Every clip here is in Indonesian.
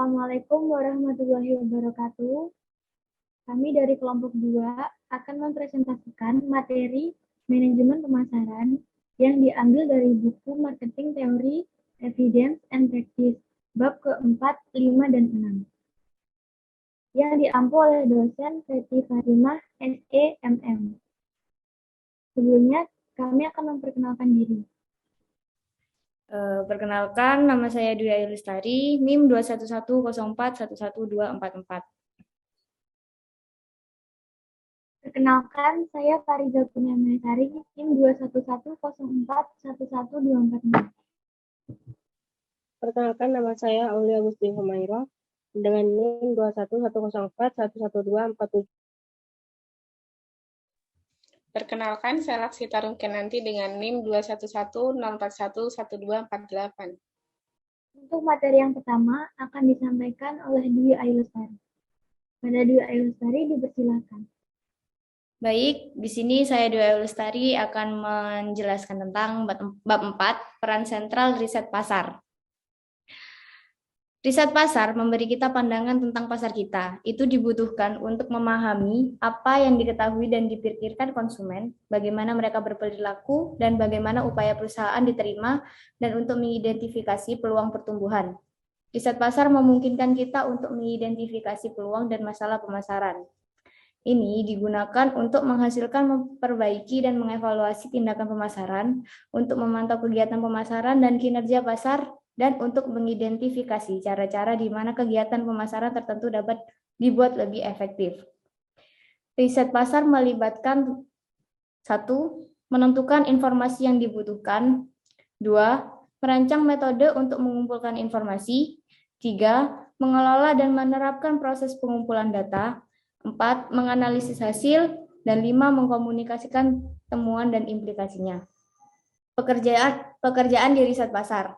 Assalamualaikum warahmatullahi wabarakatuh. Kami dari kelompok 2 akan mempresentasikan materi manajemen pemasaran yang diambil dari buku Marketing Theory, Evidence and Practice, bab keempat, 5, dan 6. Yang diampu oleh dosen Siti Fatimah, SEMM. Sebelumnya, kami akan memperkenalkan diri. Perkenalkan, nama saya Dwi Ayu Lestari, NIM 21104111244. Perkenalkan, saya Fariza Kurniamasari, NIM 21104111244. Perkenalkan, nama saya Aulia Gusti Humaira dengan NIM 21104111247. Perkenalkan, saya Laksita Rumkenanti dengan NIM 21104111248. Untuk materi yang pertama akan disampaikan oleh Dwi Ayu Lestari. Pada Dwi Ayu Lestari dipersilakan. Baik, di sini saya Dwi Ayu Lestari akan menjelaskan tentang bab 4, peran sentral riset pasar. Riset pasar memberi kita pandangan tentang pasar kita. Itu dibutuhkan untuk memahami apa yang diketahui dan dipikirkan konsumen, bagaimana mereka berperilaku, dan bagaimana upaya perusahaan diterima, dan untuk mengidentifikasi peluang pertumbuhan. Riset pasar memungkinkan kita untuk mengidentifikasi peluang dan masalah pemasaran. Ini digunakan untuk menghasilkan, memperbaiki, dan mengevaluasi tindakan pemasaran, untuk memantau kegiatan pemasaran dan kinerja pasar, dan untuk mengidentifikasi cara-cara di mana kegiatan pemasaran tertentu dapat dibuat lebih efektif. Riset pasar melibatkan 1. Menentukan informasi yang dibutuhkan. 2. Merancang metode untuk mengumpulkan informasi. 3. Mengelola dan menerapkan proses pengumpulan data. 4. Menganalisis hasil. Dan 5. Mengkomunikasikan temuan dan implikasinya. Pekerjaan di riset pasar.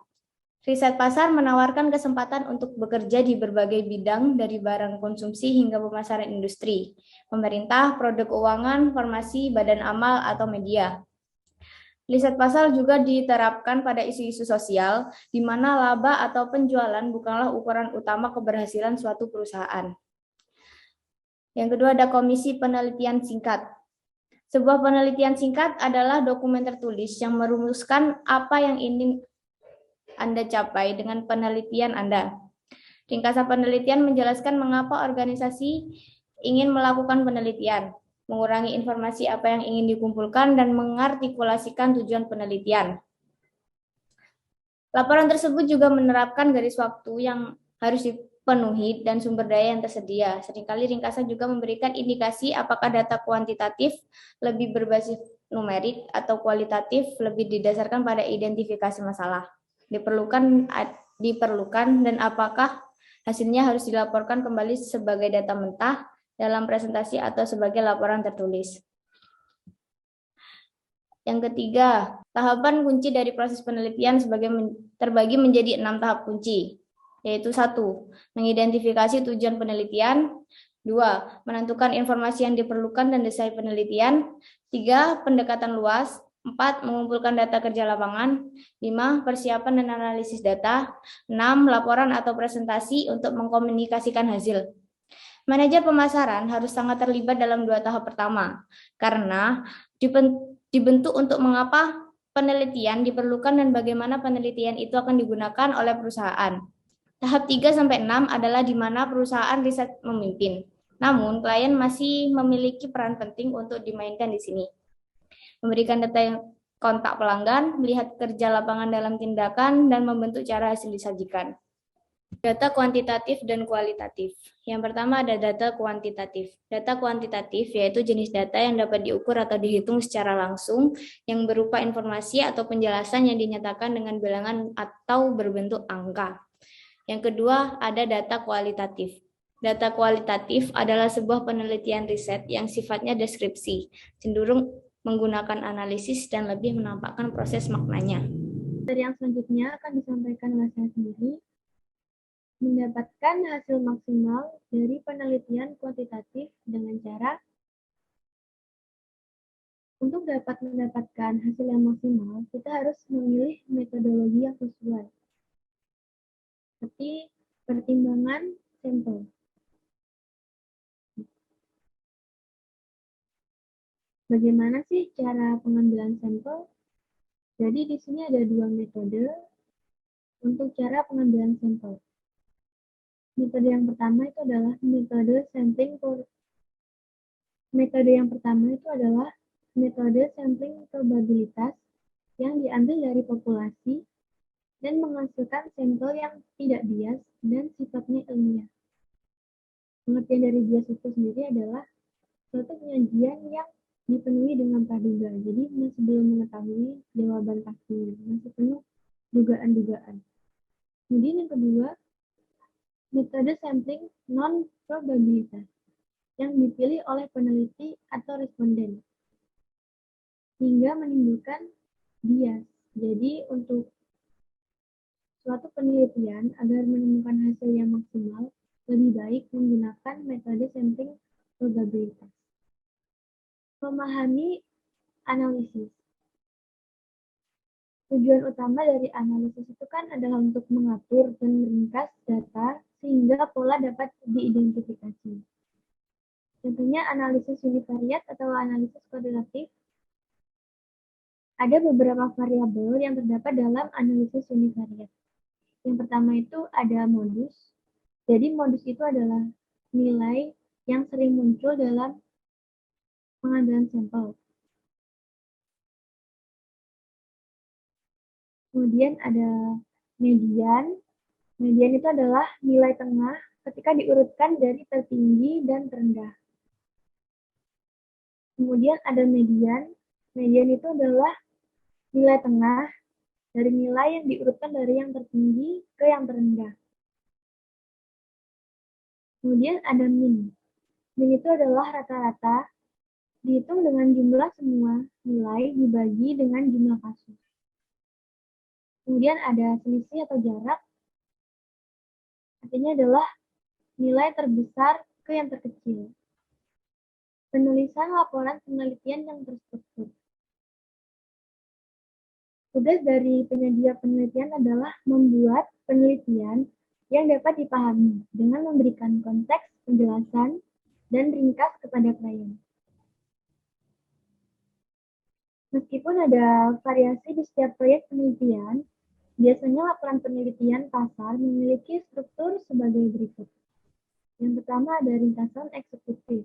Riset pasar menawarkan kesempatan untuk bekerja di berbagai bidang dari barang konsumsi hingga pemasaran industri, pemerintah, produk keuangan, farmasi, badan amal, atau media. Riset pasar juga diterapkan pada isu-isu sosial, di mana laba atau penjualan bukanlah ukuran utama keberhasilan suatu perusahaan. Yang kedua ada komisi penelitian singkat. Sebuah penelitian singkat adalah dokumen tertulis yang merumuskan apa yang ingin Anda capai dengan penelitian Anda. Ringkasan penelitian menjelaskan mengapa organisasi ingin melakukan penelitian, mengurangi informasi apa yang ingin dikumpulkan, dan mengartikulasikan tujuan penelitian. Laporan tersebut juga menerapkan garis waktu yang harus dipenuhi dan sumber daya yang tersedia. Seringkali ringkasan juga memberikan indikasi apakah data kuantitatif lebih berbasis numerik atau kualitatif lebih didasarkan pada identifikasi masalah. Diperlukan dan apakah hasilnya harus dilaporkan kembali sebagai data mentah dalam presentasi atau sebagai laporan tertulis. Yang ketiga, tahapan kunci dari proses penelitian terbagi menjadi 6 tahap kunci, yaitu 1. Mengidentifikasi tujuan penelitian. 2. Menentukan informasi yang diperlukan dan desain penelitian. 3. Pendekatan luas. 4. Mengumpulkan data kerja lapangan. 5. Persiapan dan analisis data. 6. Laporan atau presentasi untuk mengkomunikasikan hasil. Manajer pemasaran harus sangat terlibat dalam 2 tahap pertama, karena dibentuk untuk mengapa penelitian diperlukan dan bagaimana penelitian itu akan digunakan oleh perusahaan. Tahap 3-6 adalah di mana perusahaan riset memimpin. Namun, klien masih memiliki peran penting untuk dimainkan di sini. Memberikan data yang kontak pelanggan, melihat kerja lapangan dalam tindakan, dan membentuk cara hasil disajikan. Data kuantitatif dan kualitatif. Yang pertama ada data kuantitatif. Data kuantitatif yaitu jenis data yang dapat diukur atau dihitung secara langsung yang berupa informasi atau penjelasan yang dinyatakan dengan bilangan atau berbentuk angka. Yang kedua ada data kualitatif. Data kualitatif adalah sebuah penelitian riset yang sifatnya deskripsi, cenderung menggunakan analisis dan lebih menampakkan proses maknanya. Dari yang selanjutnya akan disampaikan oleh saya sendiri. Mendapatkan hasil maksimal dari penelitian kuantitatif dengan cara untuk dapat mendapatkan hasil yang maksimal, kita harus memilih metodologi yang sesuai. Seperti Pertimbangan sampel. Bagaimana sih cara pengambilan sampel? Jadi di sini ada dua metode untuk cara pengambilan sampel. Metode yang pertama itu adalah metode sampling probabilitas yang diambil dari populasi dan menghasilkan sampel yang tidak bias dan sifatnya ilmiah. Pengertian dari bias itu sendiri adalah suatu penyajian yang dipenuhi dengan praduga. Jadi masih belum mengetahui jawaban pastinya, masih penuh dugaan-dugaan. Kemudian yang kedua, metode sampling non-probabilitas yang dipilih oleh peneliti atau responden hingga menimbulkan bias. Jadi untuk suatu penelitian agar menemukan hasil yang maksimal, lebih baik menggunakan metode sampling probabilitas. Memahami analisis. Tujuan utama dari analisis itu kan adalah untuk mengatur dan meringkas data sehingga pola dapat diidentifikasi. Contohnya analisis univariat atau analisis korelatif. Ada beberapa variabel yang terdapat dalam analisis univariat. Yang pertama itu ada modus. Jadi modus itu adalah nilai yang sering muncul dalam pengambilan sampel. Kemudian ada median. Median itu adalah nilai tengah ketika diurutkan dari tertinggi dan terendah. Kemudian ada median. Median itu adalah nilai tengah dari nilai yang diurutkan dari yang tertinggi ke yang terendah. Kemudian ada min. Min itu adalah rata-rata dihitung dengan jumlah semua nilai dibagi dengan jumlah kasus. Kemudian ada selisih atau jarak. Artinya adalah nilai terbesar ke yang terkecil. Penulisan laporan penelitian yang terstruktur. Tugas dari penyedia penelitian adalah membuat penelitian yang dapat dipahami dengan memberikan konteks, penjelasan, dan ringkas kepada klien. Meskipun ada variasi di setiap proyek penelitian, biasanya laporan penelitian pasar memiliki struktur sebagai berikut. Yang pertama ada ringkasan eksekutif.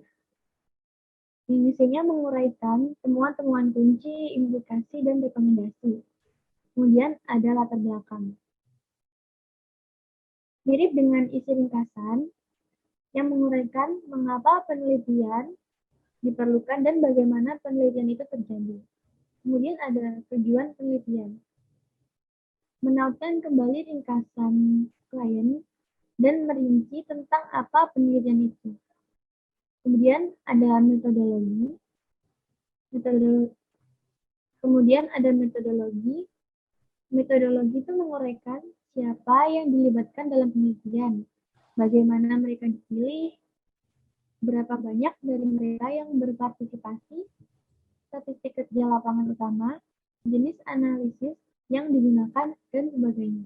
Isinya menguraikan temuan-temuan kunci, implikasi, dan rekomendasi. Kemudian ada latar belakang. Mirip dengan isi ringkasan yang menguraikan mengapa penelitian diperlukan dan bagaimana penelitian itu terjadi. Kemudian ada tujuan penelitian. Menautkan kembali ringkasan klien dan merinci tentang apa penelitian itu. Kemudian ada metodologi. Kemudian ada metodologi. Metodologi itu menguraikan siapa yang dilibatkan dalam penelitian, bagaimana mereka dipilih, berapa banyak dari mereka yang berpartisipasi, statistik kerja lapangan utama, jenis analisis yang digunakan, dan sebagainya.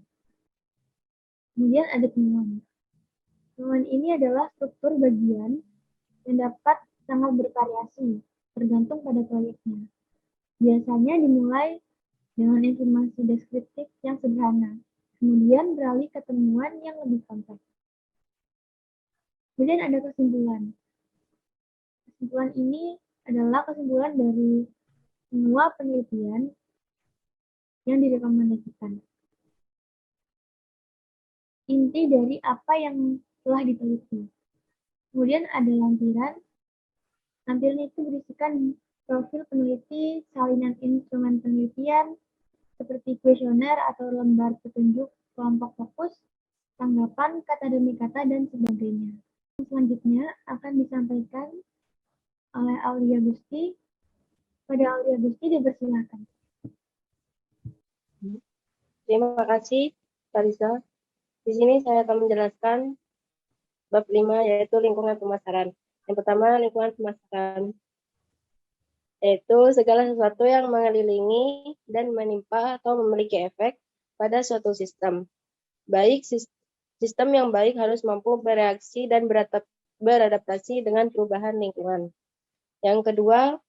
Kemudian ada temuan. Temuan ini adalah struktur bagian yang dapat sangat bervariasi, tergantung pada proyeknya. Biasanya dimulai dengan informasi deskriptif yang sederhana, kemudian beralih ke temuan yang lebih kompleks. Kemudian ada kesimpulan. Kesimpulan ini adalah kesimpulan dari semua penelitian yang direkomendasikan. Inti dari apa yang telah diteliti. Kemudian ada lampiran. Lampiran itu berisikan profil peneliti, salinan instrumen penelitian, seperti kuesioner atau lembar petunjuk kelompok fokus, tanggapan, kata demi kata, dan sebagainya. Selanjutnya akan disampaikan oleh Aulia Gusti. Pada Aulia Gusti dipersilakan. Terima kasih, Farisa. Di sini saya akan menjelaskan bab 5, yaitu lingkungan pemasaran. Yang pertama, lingkungan pemasaran, yaitu segala sesuatu yang mengelilingi dan menimpa atau memiliki efek pada suatu sistem, baik Sistem yang baik harus mampu bereaksi dan beradaptasi dengan perubahan lingkungan. Yang kedua,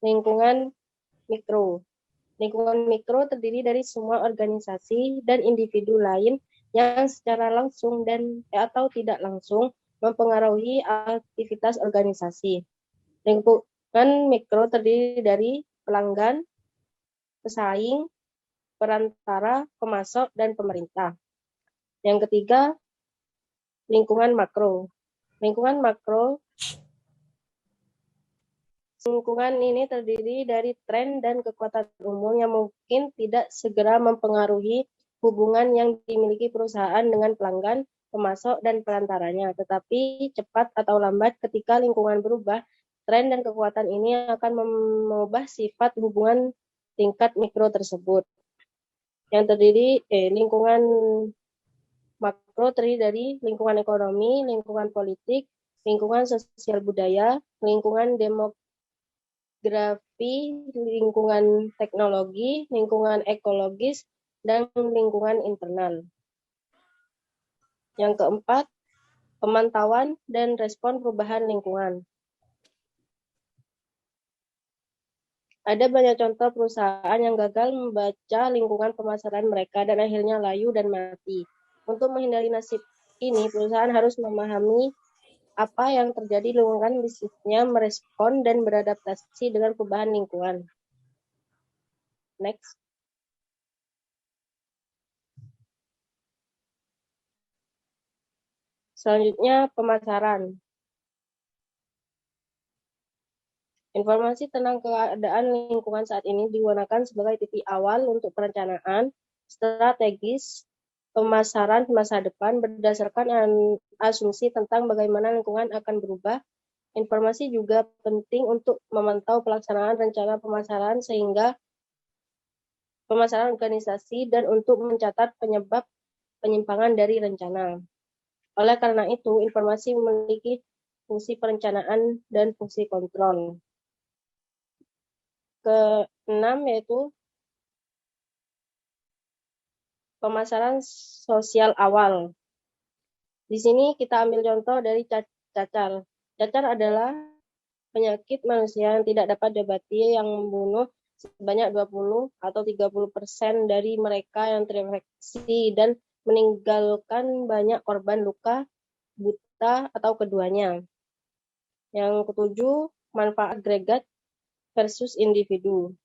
lingkungan mikro. Lingkungan mikro terdiri dari semua organisasi dan individu lain yang secara langsung dan atau tidak langsung mempengaruhi aktivitas organisasi. Lingkungan mikro terdiri dari pelanggan, pesaing, perantara, pemasok, dan pemerintah. Yang ketiga, lingkungan makro. Lingkungan ini terdiri dari tren dan kekuatan umum yang mungkin tidak segera mempengaruhi hubungan yang dimiliki perusahaan dengan pelanggan, pemasok, dan perantaranya. Tetapi cepat atau lambat ketika lingkungan berubah, tren dan kekuatan ini akan mengubah sifat hubungan tingkat mikro tersebut. Yang lingkungan makro terdiri dari lingkungan ekonomi, lingkungan politik, lingkungan sosial budaya, lingkungan demografi, lingkungan teknologi, lingkungan ekologis, dan lingkungan internal. Yang keempat, pemantauan dan respon perubahan lingkungan. Ada banyak contoh perusahaan yang gagal membaca lingkungan pemasaran mereka dan akhirnya layu dan mati. Untuk menghindari nasib ini, perusahaan harus memahami apa yang terjadi di lingkungan bisnisnya, merespon dan beradaptasi dengan perubahan lingkungan. Next. Selanjutnya, pemasaran. Informasi tentang keadaan lingkungan saat ini digunakan sebagai titik awal untuk perencanaan strategis pemasaran masa depan berdasarkan asumsi tentang bagaimana lingkungan akan berubah. Informasi juga penting untuk memantau pelaksanaan rencana pemasaran sehingga pemasaran organisasi dan untuk mencatat penyebab penyimpangan dari rencana. Oleh karena itu, informasi memiliki fungsi perencanaan dan fungsi kontrol. Keenam yaitu pemasaran sosial awal. Di sini kita ambil contoh dari cacar. Cacar adalah penyakit manusia yang tidak dapat diobati yang membunuh sebanyak 20 atau 30% dari mereka yang terinfeksi dan meninggalkan banyak korban luka, buta, atau keduanya. Yang ketujuh, manfaat agregat versus individu.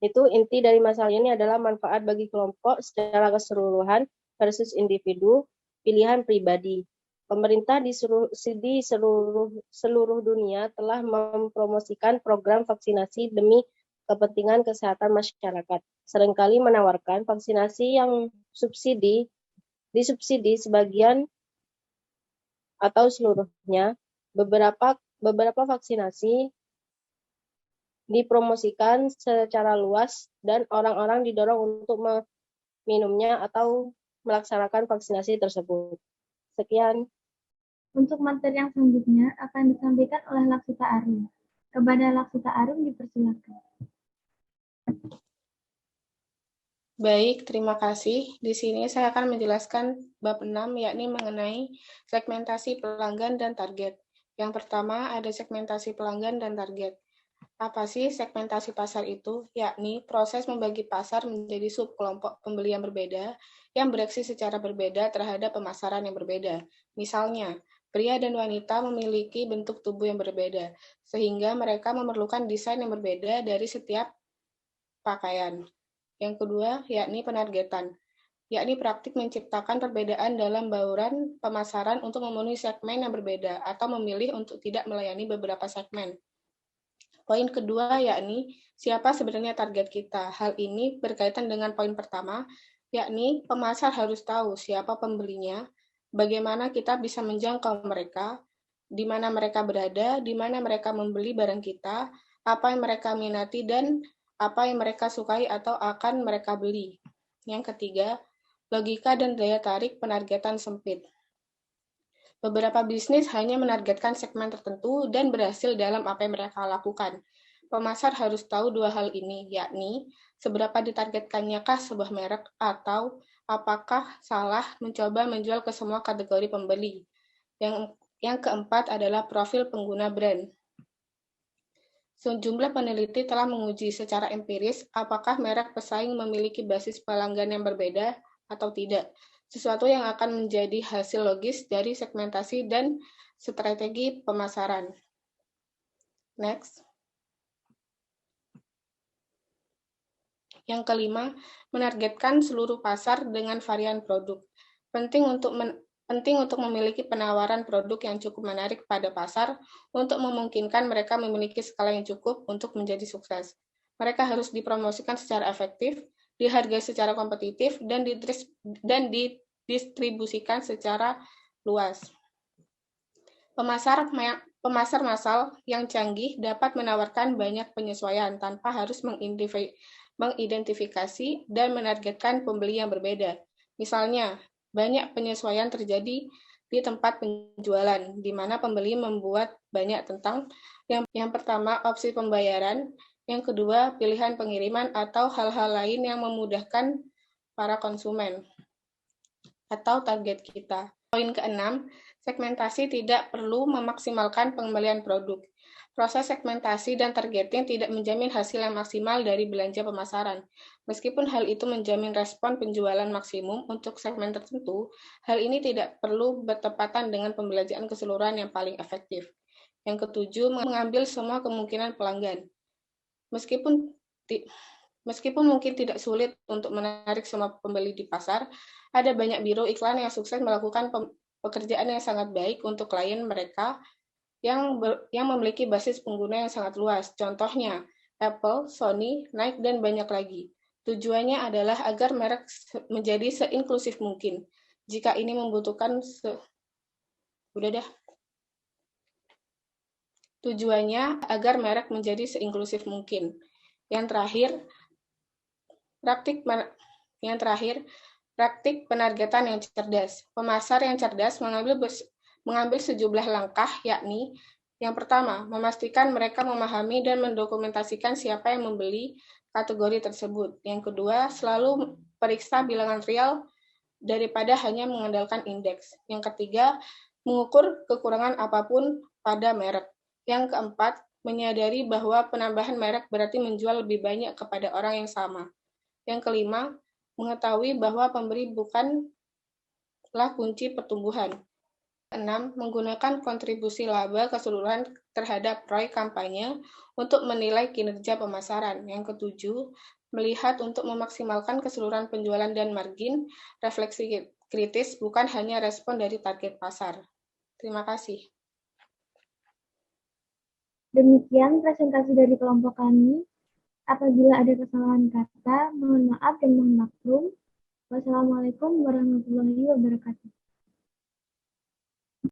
Itu inti dari masalah ini adalah manfaat bagi kelompok secara keseluruhan versus individu, pilihan pribadi. Pemerintah di seluruh dunia telah mempromosikan program vaksinasi demi kepentingan kesehatan masyarakat. Seringkali menawarkan vaksinasi yang disubsidi sebagian atau seluruhnya. Beberapa vaksinasi dipromosikan secara luas dan orang-orang didorong untuk meminumnya atau melaksanakan vaksinasi tersebut. Sekian. Untuk materi yang selanjutnya akan disampaikan oleh Laksita Arum. Kepada Laksita Arum dipersilakan. Baik, terima kasih. Di sini saya akan menjelaskan bab 6, yakni mengenai segmentasi pelanggan dan target. Yang pertama ada segmentasi pelanggan dan target. Apa sih segmentasi pasar itu? Yakni proses membagi pasar menjadi subkelompok pembeli yang berbeda, yang bereaksi secara berbeda terhadap pemasaran yang berbeda. Misalnya, pria dan wanita memiliki bentuk tubuh yang berbeda, sehingga mereka memerlukan desain yang berbeda dari setiap pakaian. Yang kedua, yakni penargetan, yakni praktik menciptakan perbedaan dalam bauran pemasaran untuk memenuhi segmen yang berbeda, atau memilih untuk tidak melayani beberapa segmen. Poin kedua yakni siapa sebenarnya target kita. Hal ini berkaitan dengan poin pertama, yakni pemasar harus tahu siapa pembelinya, bagaimana kita bisa menjangkau mereka, di mana mereka berada, di mana mereka membeli barang kita, apa yang mereka minati, dan apa yang mereka sukai atau akan mereka beli. Yang ketiga, logika dan daya tarik penargetan sempit. Beberapa bisnis hanya menargetkan segmen tertentu dan berhasil dalam apa yang mereka lakukan. Pemasar harus tahu dua hal ini, yakni seberapa ditargetkannyakah sebuah merek atau Apakah salah mencoba menjual ke semua kategori pembeli? Yang keempat adalah profil pengguna brand. Sejumlah peneliti telah menguji secara empiris apakah merek pesaing memiliki basis pelanggan yang berbeda atau tidak, sesuatu yang akan menjadi hasil logis dari segmentasi dan strategi pemasaran. Next. Yang kelima, menargetkan seluruh pasar dengan varian produk. Penting untuk memiliki penawaran produk yang cukup menarik pada pasar untuk memungkinkan mereka memiliki skala yang cukup untuk menjadi sukses. Mereka harus dipromosikan secara efektif, dihargai secara kompetitif, dan didistribusikan secara luas. Pemasar massal yang canggih dapat menawarkan banyak penyesuaian tanpa harus mengidentifikasi dan menargetkan pembeli yang berbeda. Misalnya, banyak penyesuaian terjadi di tempat penjualan, di mana pembeli membuat banyak tentang yang pertama, opsi pembayaran, yang kedua, pilihan pengiriman atau hal-hal lain yang memudahkan para konsumen atau target kita. Poin keenam, segmentasi tidak perlu memaksimalkan pengembalian produk. Proses segmentasi dan targeting tidak menjamin hasil yang maksimal dari belanja pemasaran. Meskipun hal itu menjamin respon penjualan maksimum untuk segmen tertentu, hal ini tidak perlu bertepatan dengan pembelanjaan keseluruhan yang paling efektif. Yang ketujuh, mengambil semua kemungkinan pelanggan. Meskipun mungkin tidak sulit untuk menarik semua pembeli di pasar, ada banyak biro iklan yang sukses melakukan pekerjaan yang sangat baik untuk klien mereka yang memiliki basis pengguna yang sangat luas. Contohnya, Apple, Sony, Nike, dan banyak lagi. Tujuannya adalah agar merek menjadi seinklusif mungkin. Jika ini membutuhkan Tujuannya agar merek menjadi seinklusif mungkin. Yang terakhir, praktik penargetan yang cerdas. Pemasar yang cerdas mengambil sejumlah langkah, yakni yang pertama, memastikan mereka memahami dan mendokumentasikan siapa yang membeli kategori tersebut. Yang kedua, selalu periksa bilangan real daripada hanya mengandalkan indeks. Yang ketiga, mengukur kekurangan apapun pada merek. Yang keempat, menyadari bahwa penambahan merek berarti menjual lebih banyak kepada orang yang sama. Yang kelima, mengetahui bahwa pemberi bukanlah kunci pertumbuhan. 6. Menggunakan kontribusi laba keseluruhan terhadap ROI kampanye untuk menilai kinerja pemasaran. Yang ketujuh, melihat untuk memaksimalkan keseluruhan penjualan dan margin, refleksi kritis bukan hanya respon dari target pasar. Terima kasih. Demikian presentasi dari kelompok kami. Apabila ada kesalahan kata, mohon maaf dan mohon maklum. Wassalamualaikum warahmatullahi wabarakatuh.